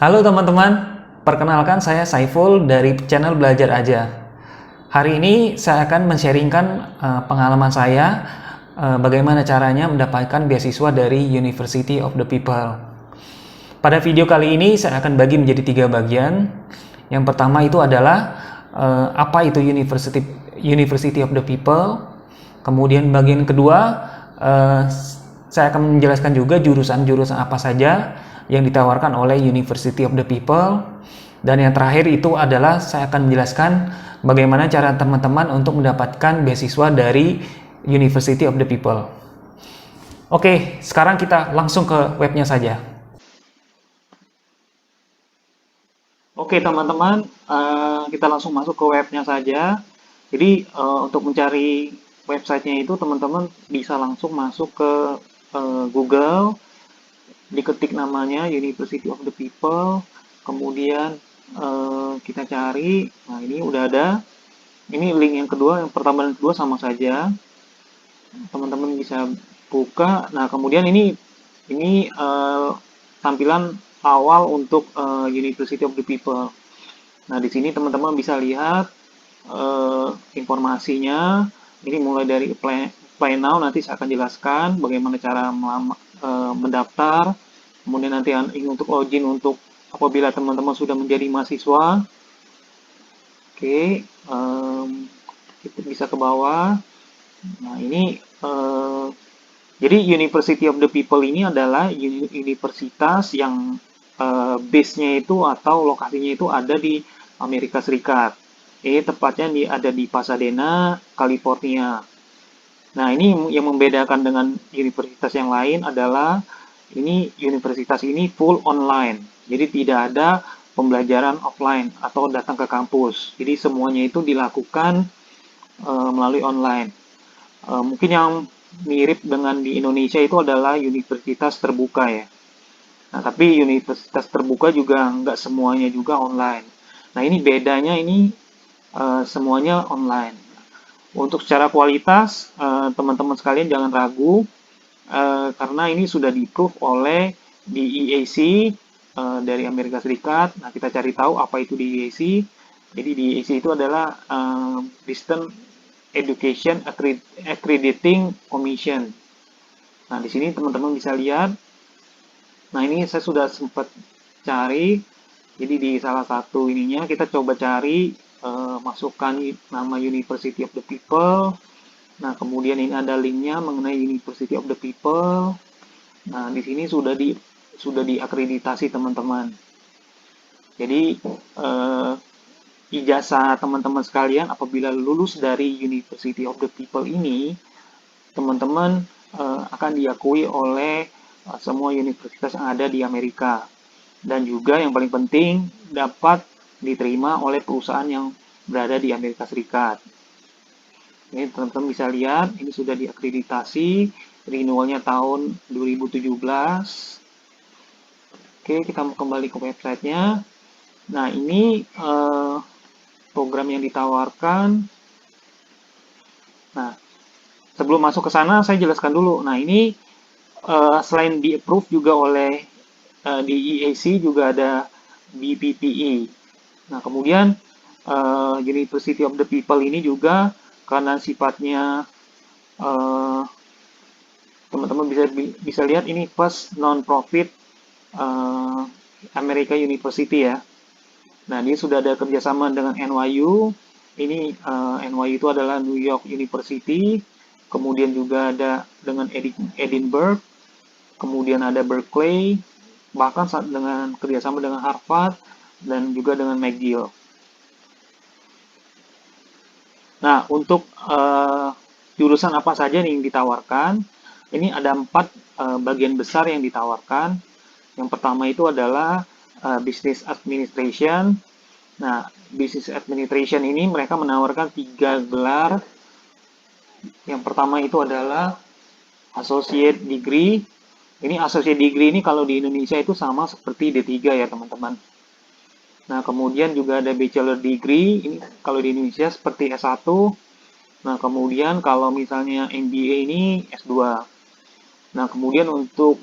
Halo teman-teman, perkenalkan saya Saiful dari channel Belajar Aja. Hari ini saya akan men-sharingkan pengalaman saya bagaimana caranya mendapatkan beasiswa dari University of the People. Pada video kali ini saya akan bagi menjadi 3 bagian. Yang pertama itu adalah apa itu University of the People. Kemudian bagian kedua saya akan menjelaskan juga jurusan-jurusan apa saja yang ditawarkan oleh University of the People. Dan yang terakhir itu adalah saya akan menjelaskan bagaimana cara teman-teman untuk mendapatkan beasiswa dari University of the People. Oke, sekarang kita langsung ke webnya saja. Oke teman-teman, kita langsung masuk ke webnya saja. Jadi untuk mencari websitenya itu teman-teman bisa langsung masuk ke Google, diketik namanya University of the People, kemudian kita cari. Nah, ini udah ada. Ini link yang kedua, yang pertama dan kedua sama saja. Teman-teman bisa buka. Nah, kemudian ini tampilan awal untuk University of the People. Nah, di sini teman-teman bisa lihat informasinya. Ini mulai dari apply now, nanti saya akan jelaskan bagaimana cara mendaftar. Kemudian nanti untuk login untuk apabila teman-teman sudah menjadi mahasiswa. Oke, kita bisa ke bawah. Nah, ini jadi University of the People ini adalah universitas yang base-nya itu atau lokasinya itu ada di Amerika Serikat. Ini tepatnya ada di Pasadena, California. Nah, ini yang membedakan dengan universitas yang lain adalah universitas ini full online. Jadi tidak ada pembelajaran offline atau datang ke kampus. Jadi semuanya itu dilakukan melalui online. Mungkin yang mirip dengan di Indonesia itu adalah universitas terbuka ya. Nah, tapi universitas terbuka juga nggak semuanya juga online. Nah, ini bedanya semuanya online. Untuk secara kualitas, teman-teman sekalian jangan ragu, karena ini sudah di-approve oleh DEAC dari Amerika Serikat. Nah, kita cari tahu apa itu DEAC. Jadi DEAC itu adalah Distance Education Accrediting Commission. Nah, di sini teman-teman bisa lihat. Nah, ini saya sudah sempat cari. Jadi di salah satu ininya kita coba cari, masukkan nama University of the People. Nah, kemudian ini ada linknya mengenai University of the People. Nah, di sini sudah diakreditasi teman-teman. Jadi ijazah teman-teman sekalian apabila lulus dari University of the People ini, teman-teman akan diakui oleh semua universitas yang ada di Amerika. Dan juga yang paling penting dapat diterima oleh perusahaan yang berada di Amerika Serikat. Ini teman-teman bisa lihat, ini sudah diakreditasi, renewalnya tahun 2017. Oke, kita mau kembali ke websitenya. Nah, ini program yang ditawarkan. Nah, sebelum masuk ke sana, saya jelaskan dulu. Nah, ini selain di-approve juga oleh DEAC, juga ada BPPE. Nah, kemudian University of the People ini juga karena sifatnya teman-teman bisa lihat ini first non-profit America University ya. Nah, ini sudah ada kerjasama dengan NYU. Ini NYU itu adalah New York University. Kemudian juga ada dengan Edinburgh. Kemudian ada Berkeley. Bahkan dengan kerjasama dengan Harvard dan juga dengan McGill. Nah, untuk jurusan apa saja yang ditawarkan? Ini ada 4 bagian besar yang ditawarkan. Yang pertama itu adalah Business Administration. Nah, Business Administration ini mereka menawarkan 3 gelar. Yang pertama itu adalah Associate Degree. Ini Associate Degree ini kalau di Indonesia itu sama seperti D3 ya teman-teman. Nah, kemudian juga ada Bachelor Degree. Ini kalau di Indonesia seperti S1. Nah, kemudian kalau misalnya MBA ini S2. Nah, kemudian untuk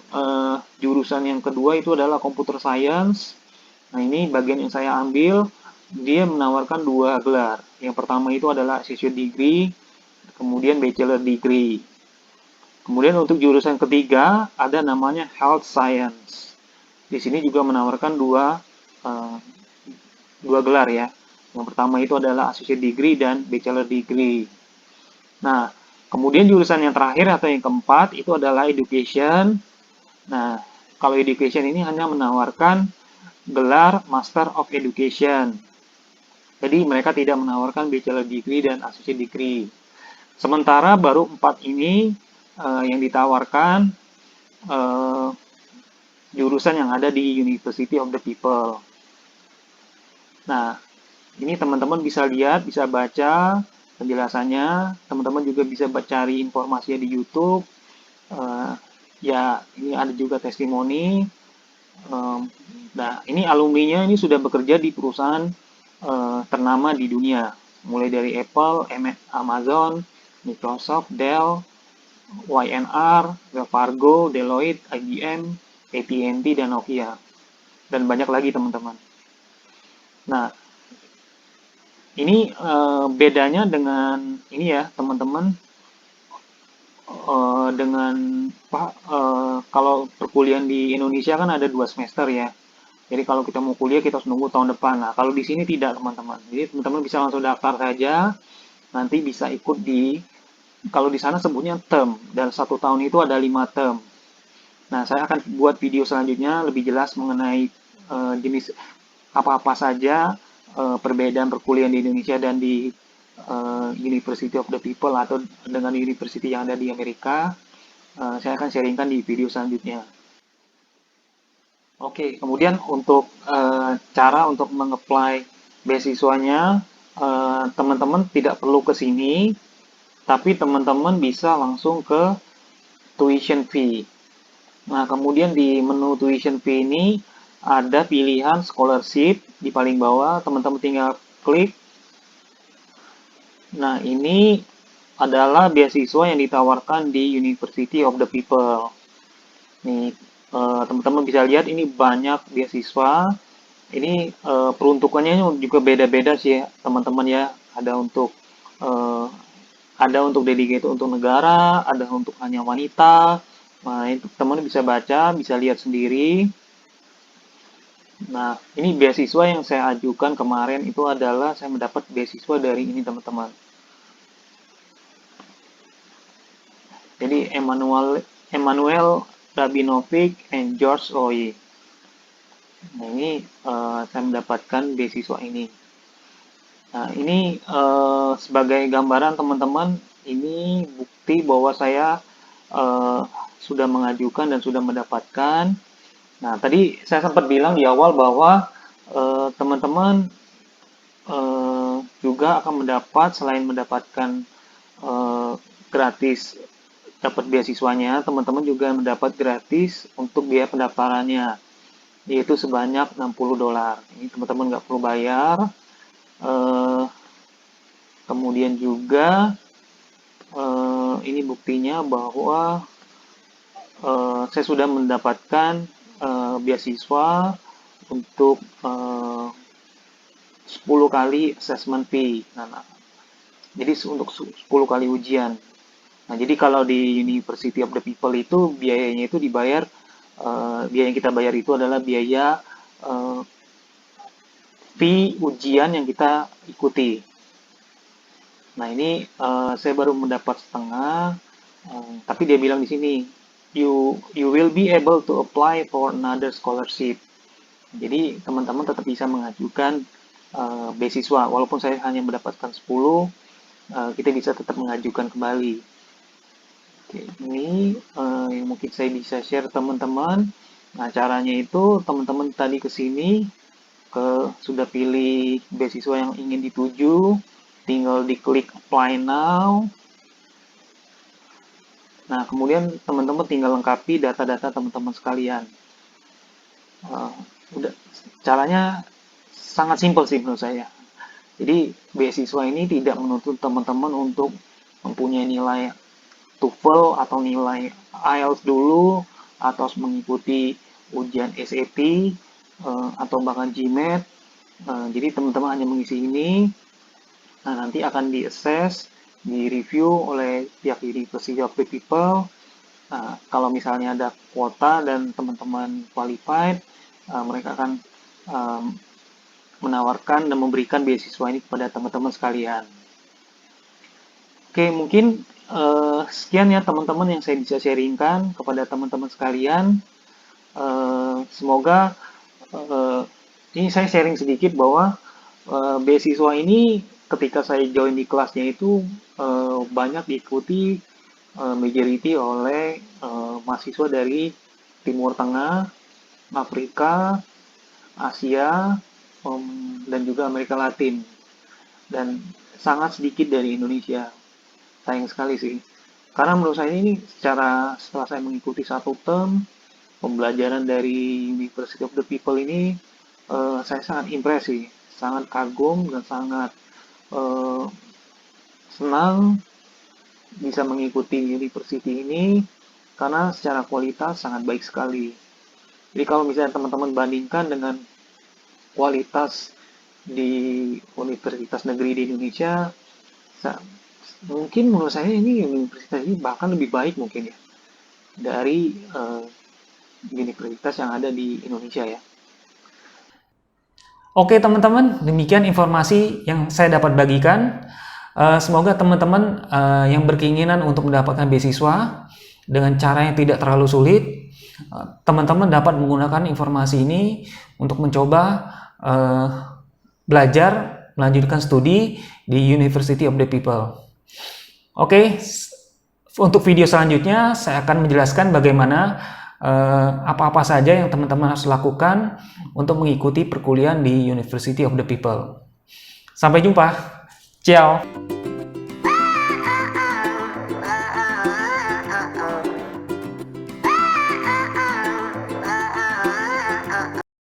jurusan yang kedua itu adalah Computer Science. Nah, ini bagian yang saya ambil, dia menawarkan dua gelar. Yang pertama itu adalah associate degree, kemudian bachelor degree. Kemudian untuk jurusan ketiga ada namanya health science. Di sini juga menawarkan eh, dua gelar ya. Yang pertama itu adalah associate degree dan bachelor degree. Nah, kemudian jurusan yang terakhir atau yang keempat itu adalah education. Nah, kalau education ini hanya menawarkan gelar Master of Education. Jadi mereka tidak menawarkan bachelor degree dan associate degree. Sementara baru empat ini yang ditawarkan eh, jurusan yang ada di University of the People. Nah, ini teman-teman bisa lihat, bisa baca penjelasannya. Teman-teman juga bisa cari informasinya di YouTube. Eh, ya, ini ada juga testimoni. Nah, ini alumninya ini sudah bekerja di perusahaan ternama di dunia, mulai dari Apple, Amazon, Microsoft, Dell, YNR, Wells Fargo, Deloitte, IBM, AT&T, dan Nokia, dan banyak lagi teman-teman. Nah, ini bedanya dengan ini ya teman-teman, dengan kalau perkuliahan di Indonesia kan ada 2 semester ya. Jadi kalau kita mau kuliah kita harus nunggu tahun depan. Nah, kalau di sini tidak teman-teman. Jadi teman-teman bisa langsung daftar saja, nanti bisa ikut di, kalau di sana sebutnya term, dan 1 tahun itu ada 5 term. Nah, saya akan buat video selanjutnya lebih jelas mengenai jenis apa-apa saja perbedaan perkuliahan di Indonesia dan di University of the People atau dengan university yang ada di Amerika. Saya akan sharingkan di video selanjutnya. Oke, kemudian untuk cara untuk mengapply beasiswanya, teman-teman tidak perlu ke sini, tapi teman-teman bisa langsung ke tuition fee. Nah, kemudian di menu tuition fee ini ada pilihan scholarship di paling bawah, teman-teman tinggal klik. Nah, ini adalah beasiswa yang ditawarkan di University of the People. Nih, teman-teman bisa lihat ini banyak beasiswa. Ini peruntukannya juga beda-beda sih ya, teman-teman ya. Ada untuk eh, ada untuk dedicated untuk negara, ada untuk hanya wanita. Nah, itu teman bisa baca, bisa lihat sendiri. Nah, ini beasiswa yang saya ajukan kemarin itu adalah saya mendapat beasiswa dari ini teman-teman. Jadi Emmanuel Rabinovic and George Roy. Nah, ini saya mendapatkan beasiswa ini. Nah, ini sebagai gambaran teman-teman, ini bukti bahwa saya eh, sudah mengajukan dan sudah mendapatkan. Nah, tadi saya sempat bilang di awal bahwa teman-teman juga akan mendapat, selain mendapatkan eh, gratis dapat beasiswanya, teman-teman juga mendapat gratis untuk biaya pendaftarannya, yaitu sebanyak $60. Ini teman-teman nggak perlu bayar. Eh, Kemudian juga ini buktinya bahwa saya sudah mendapatkan beasiswa untuk 10 kali assessment fee. Nah, jadi untuk 10 kali ujian. Nah, jadi kalau di University of the People itu biayanya itu dibayar, biaya yang kita bayar itu adalah biaya fee ujian yang kita ikuti. Nah, ini saya baru mendapat setengah, tapi dia bilang di sini, you will be able to apply for another scholarship. Jadi teman-teman tetap bisa mengajukan beasiswa, walaupun saya hanya mendapatkan 10, kita bisa tetap mengajukan kembali. Oke, ini yang mungkin saya bisa share teman-teman. Nah, caranya itu teman-teman tadi ke sini, sudah pilih beasiswa yang ingin dituju, tinggal diklik apply now. Nah, kemudian teman-teman tinggal lengkapi data-data teman-teman sekalian. Uh, udah, caranya sangat simpel sih menurut saya. Jadi, beasiswa ini tidak menuntut teman-teman untuk mempunyai nilai TOEFL atau nilai IELTS dulu, atau mengikuti ujian SAT. atau bahkan GMAT. Jadi teman-teman hanya mengisi ini, nah nanti akan di-assess, di-review oleh pihak University of the People. Nah, kalau misalnya ada kuota dan teman-teman qualified, mereka akan um, menawarkan dan memberikan beasiswa ini kepada teman-teman sekalian. Oke, mungkin sekian ya teman-teman yang saya bisa sharingkan kepada teman-teman sekalian. Semoga ini saya sharing sedikit bahwa beasiswa ini ketika saya join di kelasnya itu banyak diikuti majority oleh mahasiswa dari Timur Tengah, Afrika, Asia, dan juga Amerika Latin, dan sangat sedikit dari Indonesia. Sayang sekali sih, karena menurut saya ini setelah saya mengikuti satu term pembelajaran dari University of the People ini, saya sangat impresi, sangat kagum, dan sangat eh, senang bisa mengikuti university ini karena secara kualitas sangat baik sekali. Jadi kalau misalnya teman-teman bandingkan dengan kualitas di universitas negeri di Indonesia, mungkin menurut saya ini universitas ini bahkan lebih baik mungkin ya dari universitas yang ada di Indonesia ya. Oke teman-teman, demikian informasi yang saya dapat bagikan. Semoga teman-teman yang berkeinginan untuk mendapatkan beasiswa dengan cara yang tidak terlalu sulit, teman-teman dapat menggunakan informasi ini untuk mencoba belajar, melanjutkan studi di University of the People. Oke, untuk video selanjutnya saya akan menjelaskan bagaimana apa-apa saja yang teman-teman harus lakukan untuk mengikuti perkuliahan di University of the People. Sampai jumpa. Ciao.